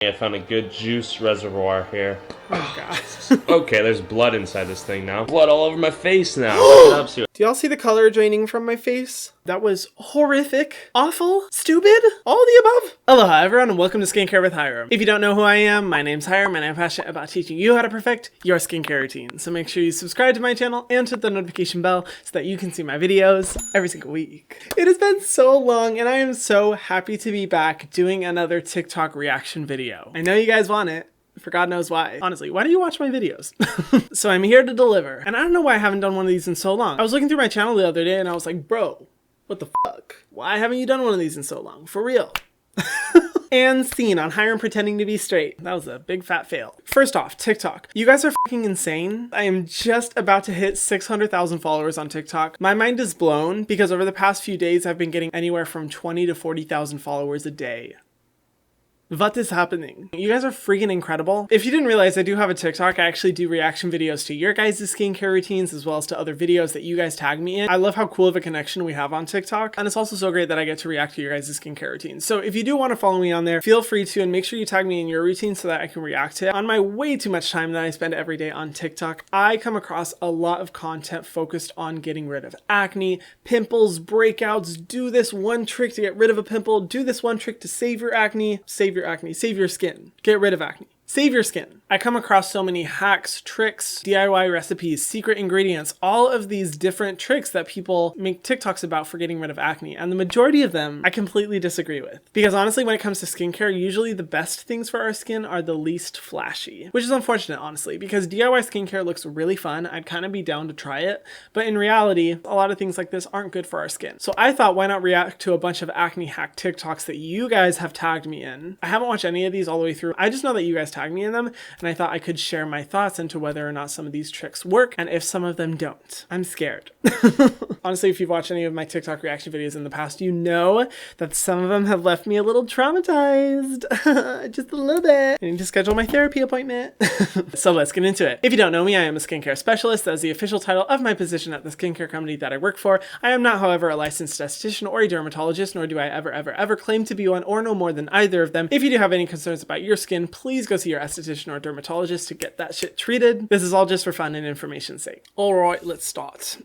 I found a good juice reservoir here. Oh god. Okay, there's blood inside this thing now. Blood all over my face now. Look it up, see Do y'all see the color draining from my face? That was horrific, awful, stupid, all of the above. Aloha everyone and welcome to Skincare with Hyram. If you don't know who I am, my name's Hyram and I'm passionate about teaching you how to perfect your skincare routine. So make sure you subscribe to my channel and hit the notification bell so that you can see my videos every single week. It has been so long and I am so happy to be back doing another TikTok reaction video. I know you guys want it. For God knows why. Honestly, why do you watch my videos? So I'm here to deliver. And I don't know why I haven't done one of these in so long. I was looking through my channel the other day and I was like, bro, what the fuck? Why haven't you done one of these in so long? For real. And scene on Hyram pretending to be straight. That was a big fat fail. First off, TikTok. You guys are fucking insane. I am just about to hit 600,000 followers on TikTok. My mind is blown because over the past few days, I've been getting anywhere from 20 to 40,000 followers a day. What is happening? You guys are freaking incredible. If you didn't realize, I do have a TikTok. I actually do reaction videos to your guys' skincare routines as well as to other videos that you guys tag me in. I love how cool of a connection we have on TikTok. And it's also so great that I get to react to your guys' skincare routines. So if you do want to follow me on there, feel free to, and make sure you tag me in your routine so that I can react to it. On my way too much time that I spend every day on TikTok, I come across a lot of content focused on getting rid of acne, pimples, breakouts, do this one trick to get rid of a pimple, do this one trick to save your acne, save your skin, get rid of acne. Save your skin. I come across so many hacks, tricks, DIY recipes, secret ingredients, all of these different tricks that people make TikToks about for getting rid of acne. And the majority of them I completely disagree with. Because honestly, when it comes to skincare, usually the best things for our skin are the least flashy. Which is unfortunate, honestly, because DIY skincare looks really fun. I'd kind of be down to try it. But in reality, a lot of things like this aren't good for our skin. So I thought, why not react to a bunch of acne hack TikToks that you guys have tagged me in. I haven't watched any of these all the way through. I just know that you guys tag me in them, and I thought I could share my thoughts into whether or not some of these tricks work and if some of them don't. I'm scared. Honestly, if you've watched any of my TikTok reaction videos in the past, you know that some of them have left me a little traumatized. Just a little bit. I need to schedule my therapy appointment. So let's get into it. If you don't know me, I am a skincare specialist. That is the official title of my position at the skincare company that I work for. I am not, however, a licensed esthetician or a dermatologist, nor do I ever claim to be one or know more than either of them. If you do have any concerns about your skin, please go see your esthetician or dermatologist to get that shit treated. This is all just for fun and information's sake. All right, let's start.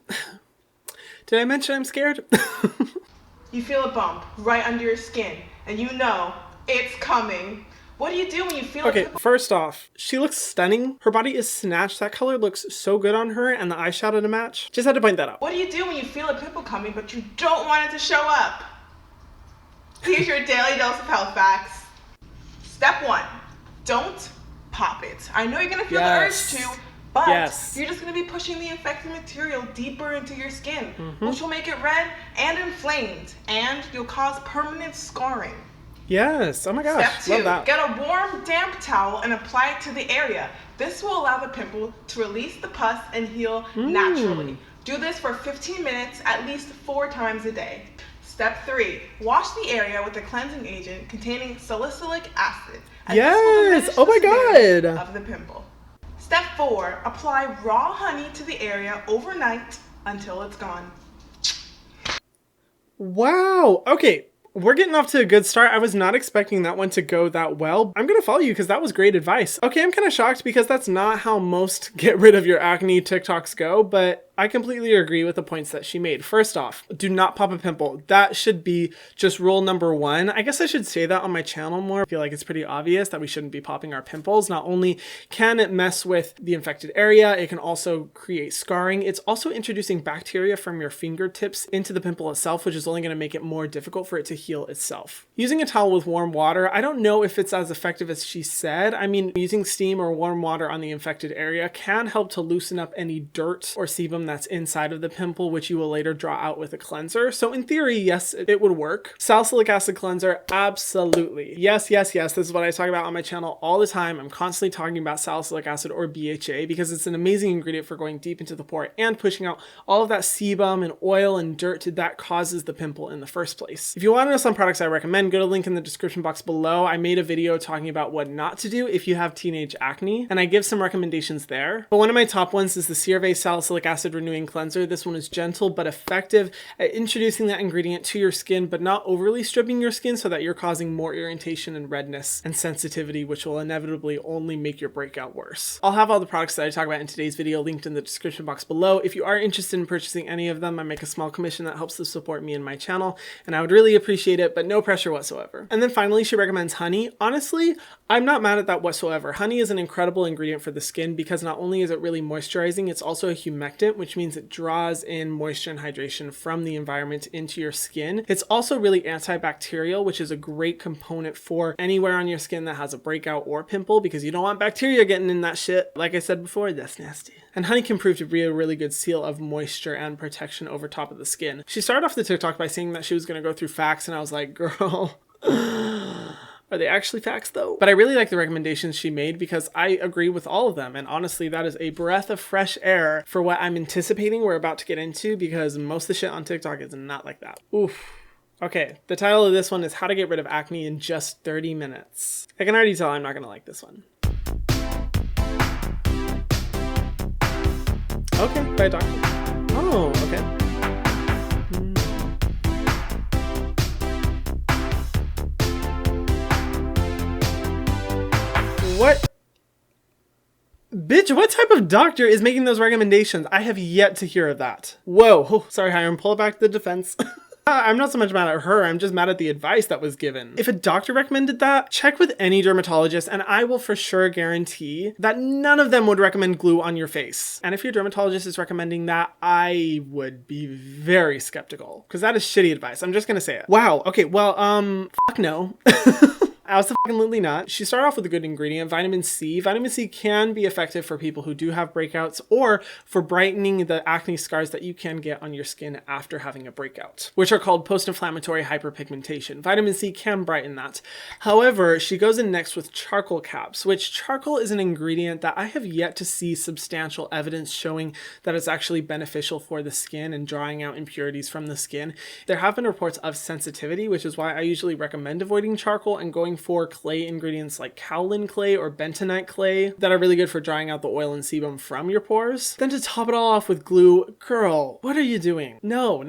Did I mention I'm scared? You feel a bump right under your skin and you know it's coming. What do you do when you feel Okay, first off, she looks stunning. Her body is snatched. That color looks so good on her and the eyeshadow to match. Just had to point that out. What do you do when you feel a pimple coming but you don't want it to show up? Here's your daily dose of health facts. Step 1, don't pop it. I know you're gonna feel the urge to, but you're just gonna be pushing the infected material deeper into your skin, which will make it red and inflamed, and you'll cause permanent scarring. Yes, oh my gosh, Step 2, love that. get a warm, damp towel and apply it to the area. This will allow the pimple to release the pus and heal naturally. Do this for 15 minutes, at least 4 times a day. Step 3, wash the area with a cleansing agent containing salicylic acid. Yes! Oh my god! Of the pimple. Step 4, apply raw honey to the area overnight until it's gone. Wow! Okay, we're getting off to a good start. I was not expecting that one to go that well. I'm gonna follow you because that was great advice. Okay, I'm kind of shocked because that's not how most get rid of your acne TikToks go, but I completely agree with the points that she made. First off, do not pop a pimple. That should be just rule number 1. I guess I should say that on my channel more. I feel like it's pretty obvious that we shouldn't be popping our pimples. Not only can it mess with the infected area, it can also create scarring. It's also introducing bacteria from your fingertips into the pimple itself, which is only going to make it more difficult for it to heal itself. Using a towel with warm water, I don't know if it's as effective as she said. I mean, using steam or warm water on the infected area can help to loosen up any dirt or sebum that's inside of the pimple, which you will later draw out with a cleanser. So in theory, yes, it would work. Salicylic acid cleanser, absolutely. Yes. This is what I talk about on my channel all the time. I'm constantly talking about salicylic acid or BHA because it's an amazing ingredient for going deep into the pore and pushing out all of that sebum and oil and dirt that causes the pimple in the first place. If you want to know some products I recommend, go to the link in the description box below. I made a video talking about what not to do if you have teenage acne, and I give some recommendations there. But one of my top ones is the CeraVe Salicylic Acid acid renewing cleanser. This one is gentle but effective at introducing that ingredient to your skin, but not overly stripping your skin so that you're causing more irritation and redness and sensitivity, which will inevitably only make your breakout worse. I'll have all the products that I talk about in today's video linked in the description box below. If you are interested in purchasing any of them, I make a small commission that helps to support me and my channel, and I would really appreciate it, but no pressure whatsoever. And then finally, she recommends honey. Honestly, I'm not mad at that whatsoever. Honey is an incredible ingredient for the skin because not only is it really moisturizing, it's also a humectant, which means it draws in moisture and hydration from the environment into your skin. It's also really antibacterial, which is a great component for anywhere on your skin that has a breakout or pimple, because you don't want bacteria getting in that shit. Like I said before, that's nasty. And honey can prove to be a really good seal of moisture and protection over top of the skin. She started off the TikTok by saying that she was going to go through facts, and I was like, girl, are they actually facts though? But I really like the recommendations she made because I agree with all of them. And honestly, that is a breath of fresh air for what I'm anticipating we're about to get into, because most of the shit on TikTok is not like that. Oof. Okay, the title of this one is How to Get Rid of Acne in Just 30 Minutes. I can already tell I'm not going to like this one. Okay, by a doctor. Oh, okay. What? Bitch, what type of doctor is making those recommendations? I have yet to hear of that. Whoa. Oh, sorry, Hyram, pull back the defense. I'm not so much mad at her, I'm just mad at the advice that was given. If a doctor recommended that, check with any dermatologist and I will for sure guarantee that none of them would recommend glue on your face. And if your dermatologist is recommending that, I would be very skeptical, because that is shitty advice. I'm just gonna say it. Wow, okay, well, fuck no. Absolutely not. She started off with a good ingredient, vitamin C. Vitamin C can be effective for people who do have breakouts or for brightening the acne scars that you can get on your skin after having a breakout, which are called post-inflammatory hyperpigmentation. Vitamin C can brighten that. However, she goes in next with charcoal caps, which charcoal is an ingredient that I have yet to see substantial evidence showing that it's actually beneficial for the skin and drawing out impurities from the skin. There have been reports of sensitivity, which is why I usually recommend avoiding charcoal and going for clay ingredients like kaolin clay or bentonite clay that are really good for drying out the oil and sebum from your pores. Then to top it all off with glue, girl, what are you doing? No.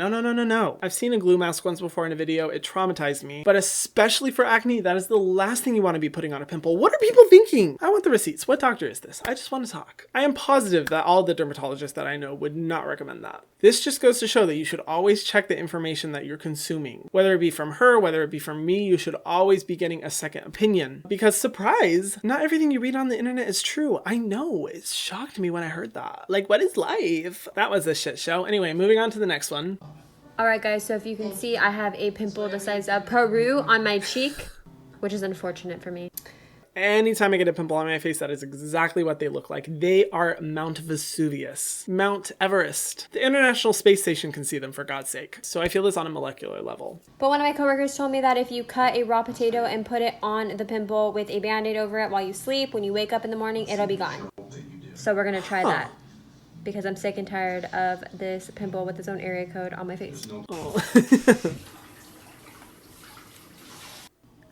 I've seen a glue mask once before in a video. It traumatized me, but especially for acne, that is the last thing you want to be putting on a pimple. What are people thinking? I want the receipts. What doctor is this? I just want to talk. I am positive that all the dermatologists that I know would not recommend that. This just goes to show that you should always check the information that you're consuming. Whether it be from her, whether it be from me, you should always be getting a second opinion. Because surprise, not everything you read on the internet is true. I know, it shocked me when I heard that. Like, what is life? That was a shit show. Anyway, moving on to the next one. Alright guys, so if you can see, I have a pimple the size of Peru on my cheek, which is unfortunate for me. Anytime I get a pimple on my face, that is exactly what they look like. They are Mount Vesuvius, Mount Everest. The International Space Station can see them, for God's sake. So I feel this on a molecular level. But one of my coworkers told me that if you cut a raw potato and put it on the pimple with a band-aid over it while you sleep, when you wake up in the morning, it'll be gone. So we're gonna try that. Because I'm sick and tired of this pimple with its own area code on my face. Oh.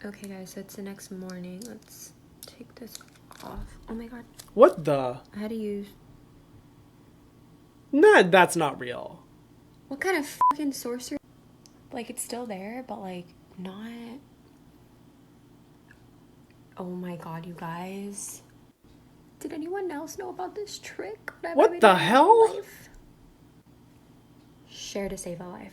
Okay guys, so it's the next morning. Let's take this off. Oh my god. What the? I had to use... Nah, that's not real. What kind of fucking sorcery? Like, it's still there, but like, not... Oh my god, you guys. Did anyone else know about this trick? What the hell? Share to save a life.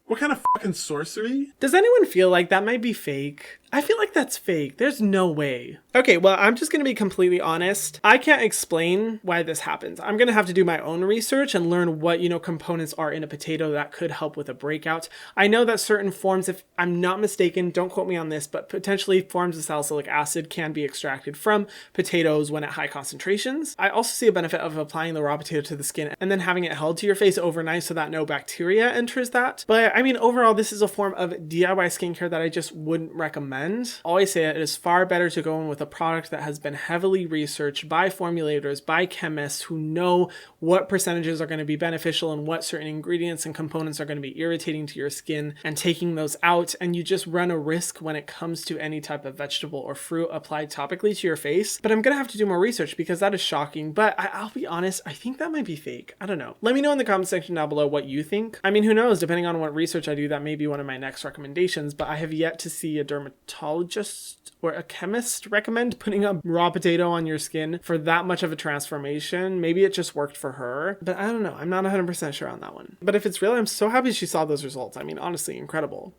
What kind of fucking sorcery? Does anyone feel like that might be fake? I feel like that's fake. There's no way. Okay, well, I'm just gonna be completely honest. I can't explain why this happens. I'm gonna have to do my own research and learn what, components are in a potato that could help with a breakout. I know that certain forms, if I'm not mistaken, don't quote me on this, but potentially forms of salicylic acid can be extracted from potatoes when at high concentrations. I also see a benefit of applying the raw potato to the skin and then having it held to your face overnight so that no bacteria enters that. But I mean, overall, this is a form of DIY skincare that I just wouldn't recommend. recommend. Always say it is far better to go in with a product that has been heavily researched by formulators, by chemists who know what percentages are going to be beneficial and what certain ingredients and components are going to be irritating to your skin, and taking those out. And you just run a risk when it comes to any type of vegetable or fruit applied topically to your face. But I'm going to have to do more research because that is shocking. But I'll be honest, I think that might be fake. I don't know. Let me know in the comment section down below what you think. I mean, who knows? Depending on what research I do, that may be one of my next recommendations, but I have yet to see a dermatologist or a chemist recommend putting a raw potato on your skin for that much of a transformation. Maybe it just worked for her, but I don't know. I'm not 100% sure on that one. But if it's real, I'm so happy she saw those results. I mean, honestly, incredible.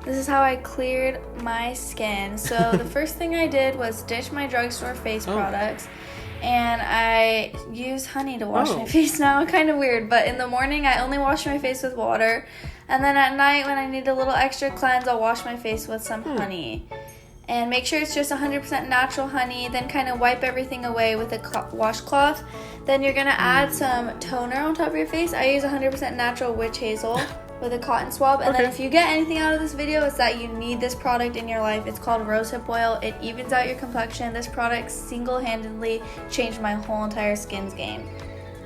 This is how I cleared my skin. So the first thing I did was ditch my drugstore face products, and I use honey to wash my face now. Kind of weird, but in the morning I only wash my face with water, and then at night when I need a little extra cleanse, I'll wash my face with some honey. And make sure it's just 100% natural honey, then kind of wipe everything away with a washcloth. Then you're gonna add some toner on top of your face. I use 100% natural witch hazel with a cotton swab. And then if you get anything out of this video, it's that you need this product in your life. It's called rosehip oil. It evens out your complexion. This product single-handedly changed my whole entire skin's game.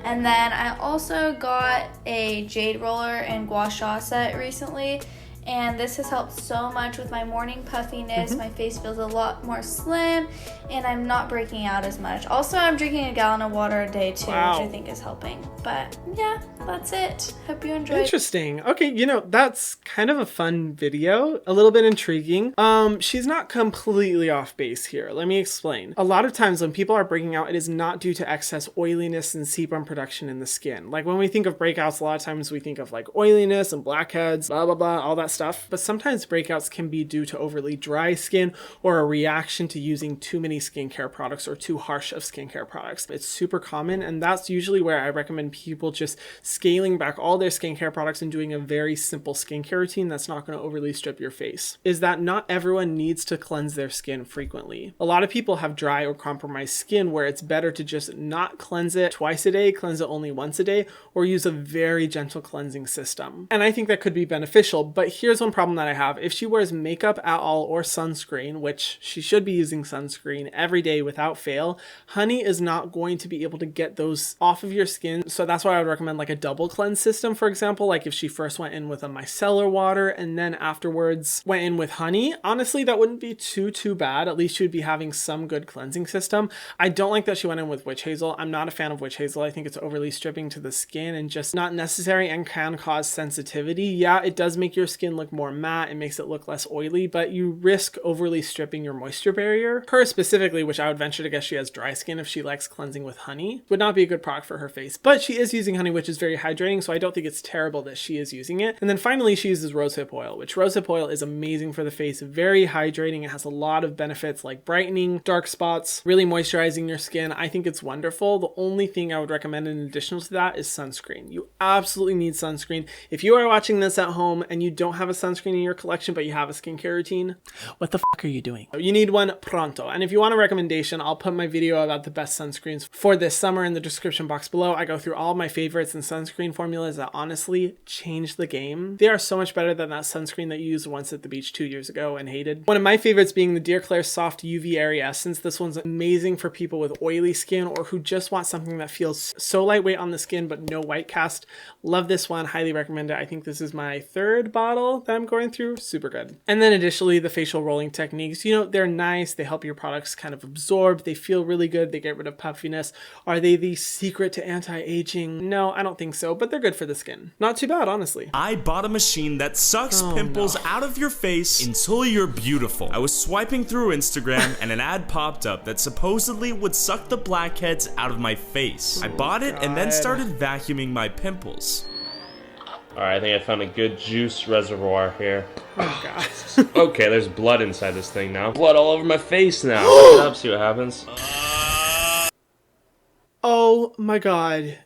And then I also got a jade roller and gua sha set recently, and this has helped so much with my morning puffiness. My face feels a lot more slim, and I'm not breaking out as much. Also, I'm drinking a gallon of water a day too, which I think is helping. But yeah, that's it. Hope you enjoyed. Interesting. Okay, you know, that's kind of a fun video, a little bit intriguing. She's not completely off base here. Let me explain. A lot of times when people are breaking out, it is not due to excess oiliness and sebum production in the skin. Like when we think of breakouts, a lot of times we think of like oiliness and blackheads, blah, blah, blah, all that stuff. But sometimes breakouts can be due to overly dry skin or a reaction to using too many skincare products or too harsh of skincare products. It's super common, and that's usually where I recommend people just scaling back all their skincare products and doing a very simple skincare routine that's not going to overly strip your face. Is that not everyone needs to cleanse their skin frequently. A lot of people have dry or compromised skin where it's better to just not cleanse it twice a day, cleanse it only once a day, or use a very gentle cleansing system. And I think that could be beneficial, but here's one problem that I have. If she wears makeup at all or sunscreen, which she should be using sunscreen every day without fail, honey is not going to be able to get those off of your skin. So that's why I would recommend like a double cleanse system, for example. Like if she first went in with a micellar water and then afterwards went in with honey, honestly, that wouldn't be too bad. At least she would be having some good cleansing system. I don't like that she went in with witch hazel. I'm not a fan of witch hazel. I think it's overly stripping to the skin and just not necessary and can cause sensitivity. Yeah, it does make your skin look more matte. It makes it look less oily, but you risk overly stripping your moisture barrier. Her specifically, which I would venture to guess she has dry skin if she likes cleansing with honey, would not be a good product for her face. But she is using honey, which is very hydrating, so I don't think it's terrible that she is using it. And then finally, she uses rosehip oil, which rosehip oil is amazing for the face, very hydrating. It has a lot of benefits like brightening dark spots, really moisturizing your skin. I think it's wonderful. The only thing I would recommend in addition to that is sunscreen. You absolutely need sunscreen. If you are watching this at home and you don't have a sunscreen in your collection, but you have a skincare routine, what the fuck are you doing? You need one pronto. And if you want a recommendation, I'll put my video about the best sunscreens for this summer in the description box below. I go through all my favorites and sunscreen formulas that honestly changed the game. They are so much better than that sunscreen that you used once at the beach 2 years ago and hated. One of my favorites being the Dear Claire Soft UV Area Essence. This one's amazing for people with oily skin or who just want something that feels so lightweight on the skin but no white cast. Love this one. Highly recommend it. I think this is my third bottle that I'm going through. Super good. And then additionally, the facial rolling techniques, you know, they're nice. They help your products kind of absorb. They feel really good. They get rid of puffiness. Are they the secret to anti-aging? No, I don't think so, but they're good for the skin. Not too bad, honestly. I bought a machine that sucks pimples out of your face until you're beautiful. I was swiping through Instagram and an ad popped up that supposedly would suck the blackheads out of my face. I bought it and then started vacuuming my pimples. Alright, I think I found a good juice reservoir here. Oh god. Okay, there's blood inside this thing now. Blood all over my face now. Look it up, see what happens. Oh my god.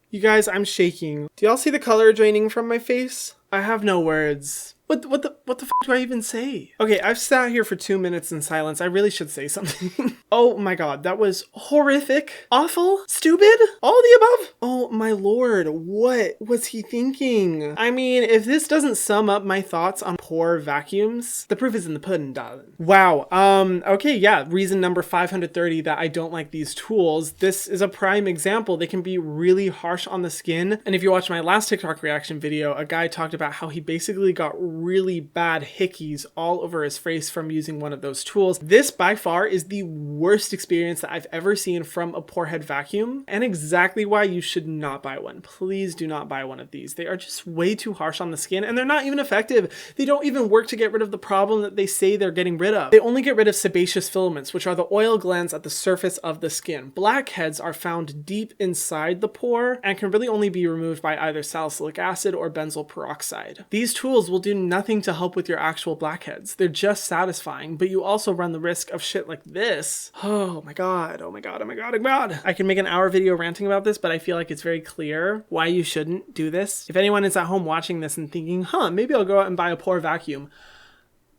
You guys, I'm shaking. Do y'all see the color draining from my face? I have no words. What the fuck do I even say? Okay, I've sat here for 2 minutes in silence. I really should say something. Oh my god, that was horrific, awful, stupid, all the above. Oh my lord, what was he thinking? I mean, if this doesn't sum up my thoughts on pore vacuums, the proof is in the pudding, darling. Wow. Okay, yeah, reason number 530 that I don't like these tools. This is a prime example. They can be really harsh on the skin. And if you watch my last TikTok reaction video, a guy talked about how he basically got really bad hickeys all over his face from using one of those tools. This by far is the worst experience that I've ever seen from a pore head vacuum, and exactly why you should not buy one. Please do not buy one of these. They are just way too harsh on the skin, and they're not even effective. They don't even work to get rid of the problem that they say they're getting rid of. They only get rid of sebaceous filaments, which are the oil glands at the surface of the skin. Blackheads are found deep inside the pore and can really only be removed by either salicylic acid or benzoyl peroxide. These tools will do nothing to help with your actual blackheads. They're just satisfying, but you also run the risk of shit like this. Oh my god, oh my god, oh my god, oh my god. I can make an hour video ranting about this, but I feel like it's very clear why you shouldn't do this. If anyone is at home watching this and thinking, maybe I'll go out and buy a pore vacuum,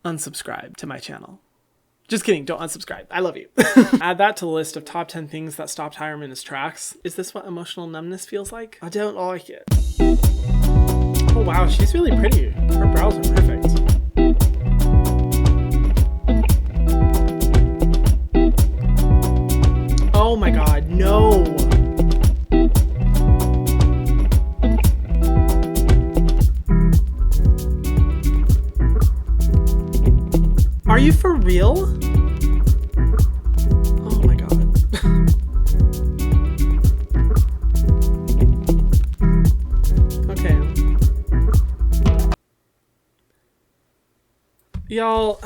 unsubscribe to my channel. Just kidding, don't unsubscribe. I love you. Add that to the list of top 10 things that stopped Hyram in his tracks. Is this what emotional numbness feels like? I don't like it. Oh wow, she's really pretty. Her brows are perfect. Oh my god, no! Are you for real? Oh my god. Okay. Y'all,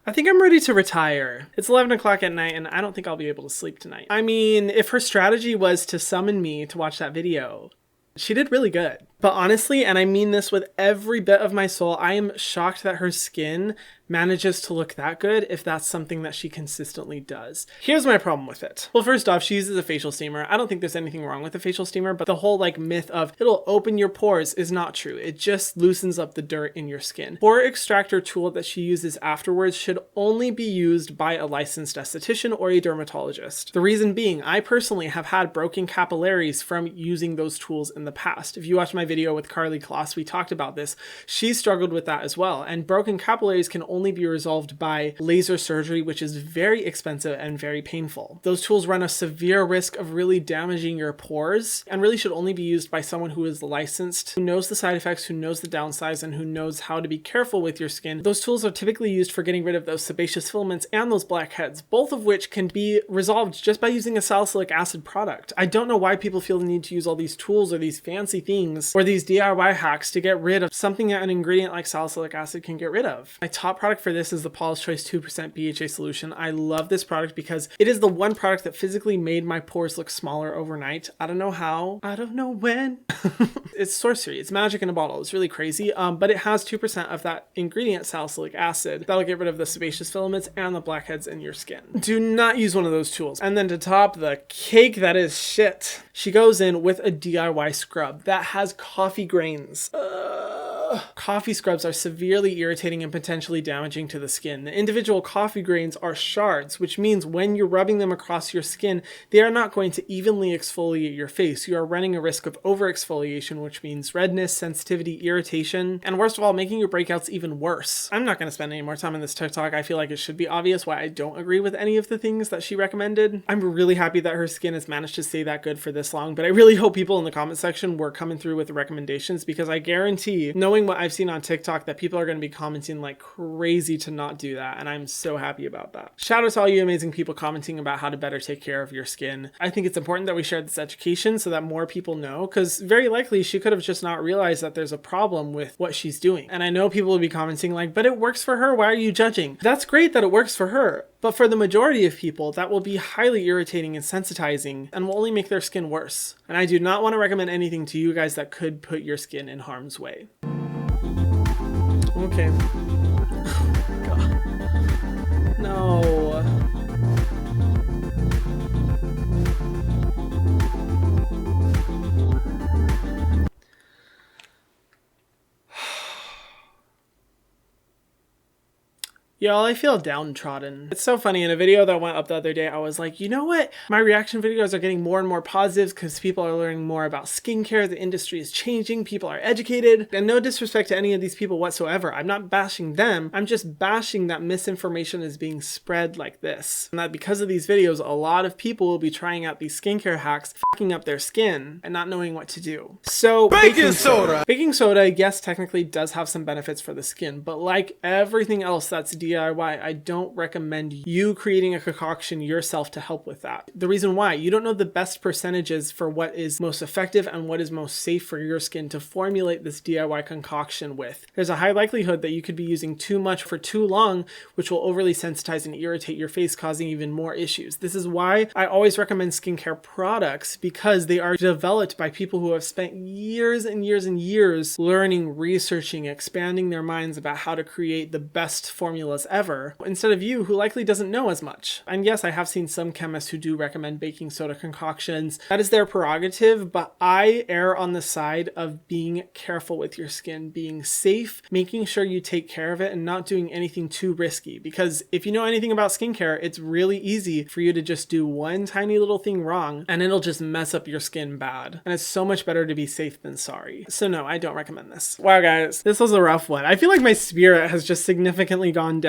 I think I'm ready to retire. It's 11 o'clock at night and I don't think I'll be able to sleep tonight. I mean, if her strategy was to summon me to watch that video, she did really good. But honestly, and I mean this with every bit of my soul, I am shocked that her skin manages to look that good if that's something that she consistently does. Here's my problem with it. Well, first off, she uses a facial steamer. I don't think there's anything wrong with a facial steamer, but the whole myth of it'll open your pores is not true. It just loosens up the dirt in your skin. Pore extractor tool that she uses afterwards should only be used by a licensed esthetician or a dermatologist. The reason being, I personally have had broken capillaries from using those tools in the past. If you watch my video with Carly Kloss, we talked about this. She struggled with that as well, and broken capillaries can only be resolved by laser surgery, which is very expensive and very painful. Those tools run a severe risk of really damaging your pores and really should only be used by someone who is licensed, who knows the side effects, who knows the downsides, and who knows how to be careful with your skin. Those tools are typically used for getting rid of those sebaceous filaments and those blackheads, both of which can be resolved just by using a salicylic acid product. I don't know why people feel the need to use all these tools or these fancy things or these DIY hacks to get rid of something that an ingredient like salicylic acid can get rid of. My top product for this is the Paula's Choice 2% BHA solution. I love this product because it is the one product that physically made my pores look smaller overnight. I don't know how, I don't know when. It's sorcery, it's magic in a bottle. It's really crazy, but it has 2% of that ingredient, salicylic acid, that'll get rid of the sebaceous filaments and the blackheads in your skin. Do not use one of those tools. And then to top the cake that is shit, she goes in with a DIY scrub that has coffee grains. Coffee scrubs are severely irritating and potentially damaging to the skin. The individual coffee grains are shards, which means when you're rubbing them across your skin, they are not going to evenly exfoliate your face. You are running a risk of over-exfoliation, which means redness, sensitivity, irritation, and worst of all, making your breakouts even worse. I'm not going to spend any more time on this TikTok. I feel like it should be obvious why I don't agree with any of the things that she recommended. I'm really happy that her skin has managed to stay that good for this long, but I really hope people in the comment section were coming through with the recommendations, because I guarantee, knowing what I've seen on TikTok, that people are going to be commenting like crazy to not do that, and I'm so happy about that. Shout out to all you amazing people commenting about how to better take care of your skin. I think it's important that we share this education so that more people know, because very likely she could have just not realized that there's a problem with what she's doing. And I know people will be commenting like, but it works for her, why are you judging? That's great that it works for her, but for the majority of people, that will be highly irritating and sensitizing and will only make their skin worse. And I do not want to recommend anything to you guys that could put your skin in harm's way. Okay. Oh, God. No. Y'all, I feel downtrodden. It's so funny. In a video that went up the other day, I was like, you know what? My reaction videos are getting more and more positives because people are learning more about skincare. The industry is changing. People are educated. And no disrespect to any of these people whatsoever. I'm not bashing them. I'm just bashing that misinformation is being spread like this. And that because of these videos, a lot of people will be trying out these skincare hacks, fucking up their skin, and not knowing what to do. So, baking soda. Baking soda, yes, technically does have some benefits for the skin, but like everything else that's DIY, I don't recommend you creating a concoction yourself to help with that. The reason why, you don't know the best percentages for what is most effective and what is most safe for your skin to formulate this DIY concoction with. There's a high likelihood that you could be using too much for too long, which will overly sensitize and irritate your face, causing even more issues. This is why I always recommend skincare products, because they are developed by people who have spent years and years and years learning, researching, expanding their minds about how to create the best formulas ever, instead of you who likely doesn't know as much. And yes, I have seen some chemists who do recommend baking soda concoctions. That is their prerogative, but I err on the side of being careful with your skin, being safe, making sure you take care of it and not doing anything too risky. Because if you know anything about skincare, it's really easy for you to just do one tiny little thing wrong and it'll just mess up your skin bad. And it's so much better to be safe than sorry. So no, I don't recommend this. Wow guys, this was a rough one. I feel like my spirit has just significantly gone down.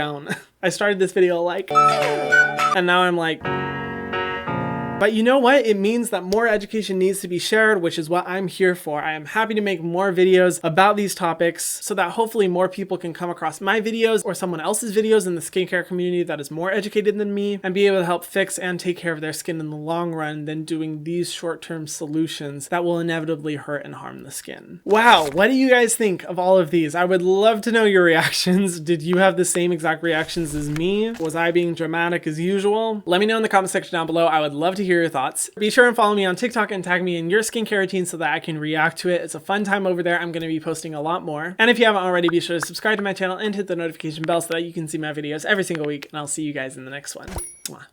I started this video like, and now I'm like, but you know what? It means that more education needs to be shared, which is what I'm here for. I am happy to make more videos about these topics so that hopefully more people can come across my videos or someone else's videos in the skincare community that is more educated than me and be able to help fix and take care of their skin in the long run than doing these short-term solutions that will inevitably hurt and harm the skin. Wow, what do you guys think of all of these? I would love to know your reactions. Did you have the same exact reactions as me? Was I being dramatic as usual? Let me know in the comment section down below. I would love to hear your thoughts. Be sure and follow me on TikTok and tag me in your skincare routine so that I can react to it. It's a fun time over there. I'm going to be posting a lot more. And if you haven't already, be sure to subscribe to my channel and hit the notification bell so that you can see my videos every single week. And I'll see you guys in the next one. Mwah.